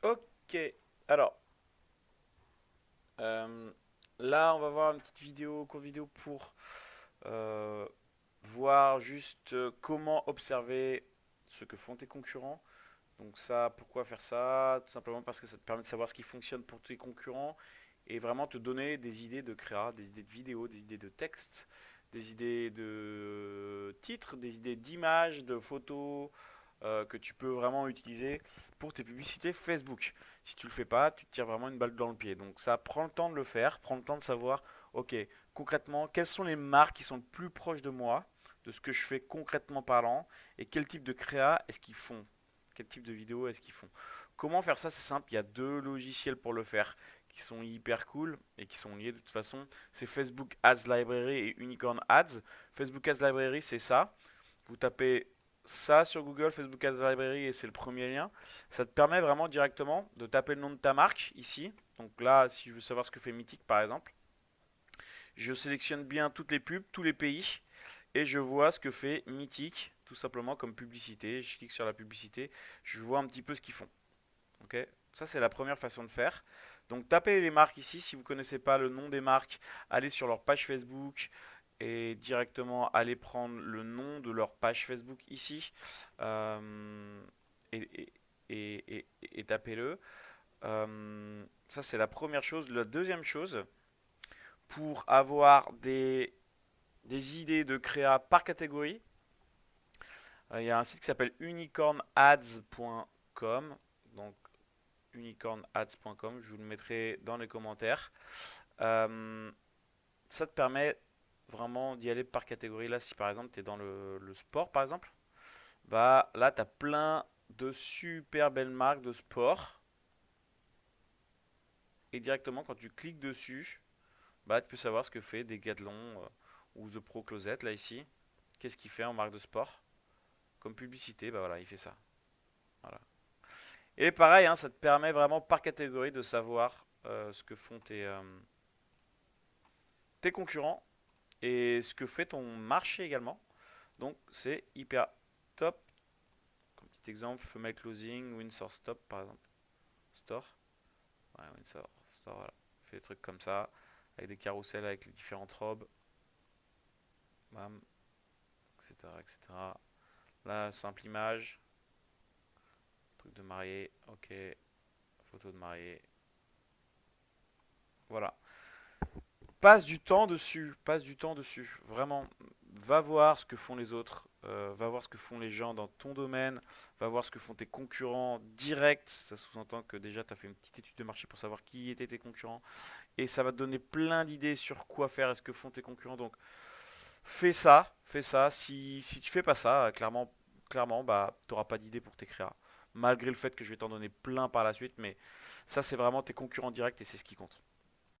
Ok, alors euh, là on va voir une petite vidéo, courte vidéo pour euh, voir juste comment observer ce que font tes concurrents. Donc ça, pourquoi faire ça? Tout simplement parce que ça te permet de savoir ce qui fonctionne pour tes concurrents et vraiment te donner des idées de créa, des idées de vidéos, des idées de texte, des idées de titres, des idées d'images, de photos que tu peux vraiment utiliser pour tes publicités Facebook. Si tu le fais pas, tu te tires vraiment une balle dans le pied. Donc ça prend le temps de le faire, prends le temps de savoir, ok, concrètement, quelles sont les marques qui sont le plus proches de moi, de ce que je fais concrètement parlant, et quel type de créa est-ce qu'ils font, quel type de vidéo est-ce qu'ils font. Comment faire ça? C'est simple, il y a deux logiciels pour le faire qui sont hyper cool et qui sont liés de toute façon. C'est Facebook Ads Library et Unicorn Ads. Facebook Ads Library, c'est ça. Vous tapez ça sur Google, Facebook Ads Library, et c'est le premier lien. Ça te permet vraiment directement de taper le nom de ta marque ici. Donc là, si je veux savoir ce que fait Mythic par exemple, je sélectionne bien toutes les pubs, tous les pays, et je vois ce que fait Mythic, tout simplement comme publicité. Je clique sur la publicité, je vois un petit peu ce qu'ils font. Ok, ça c'est la première façon de faire. Donc tapez les marques ici. Si vous ne connaissez pas le nom des marques, allez sur leur page Facebook et directement allez prendre le nom de leur page Facebook ici. Euh, et, et- et tapez-le. Ça c'est la première chose. La deuxième chose, pour avoir des idées de créa par catégorie, il y a un site qui s'appelle unicornads.com. Donc unicornads.com, je vous le mettrai dans les commentaires. Euh, Ça te permet vraiment d'y aller par catégorie. Là, si par exemple tu es dans le sport, par exemple, bah là tu as plein de super belles marques de sport. Et directement, quand tu cliques dessus, bah tu peux savoir ce que fait Decathlon ou The Pro Closet, là ici. Qu'est-ce qu'il fait en marque de sport? Comme publicité, bah voilà, il fait ça. Voilà. Et pareil, hein, ça te permet vraiment par catégorie de savoir ce que font tes concurrents et ce que fait ton marché également. Donc c'est hyper top. Comme petit exemple, Female Closing, Windsor Stop par exemple. Store. Ouais, Windsor Store, voilà. Fait des trucs comme ça, avec des carousels avec les différentes robes. Bam, etc. etc. Là, simple image. Truc de mariée. Ok. Photo de mariée. Voilà. Passe du temps dessus, passe du temps dessus. Vraiment, va voir ce que font les autres, va voir ce que font les gens dans ton domaine, va voir ce que font tes concurrents directs. Ça sous-entend que déjà tu as fait une petite étude de marché pour savoir qui étaient tes concurrents. Et ça va te donner plein d'idées sur quoi faire et ce que font tes concurrents. Donc fais ça, fais ça. Si tu fais pas ça, clairement bah, tu n'auras pas d'idée pour tes créas. Malgré le fait que je vais t'en donner plein par la suite, mais ça c'est vraiment tes concurrents directs et c'est ce qui compte.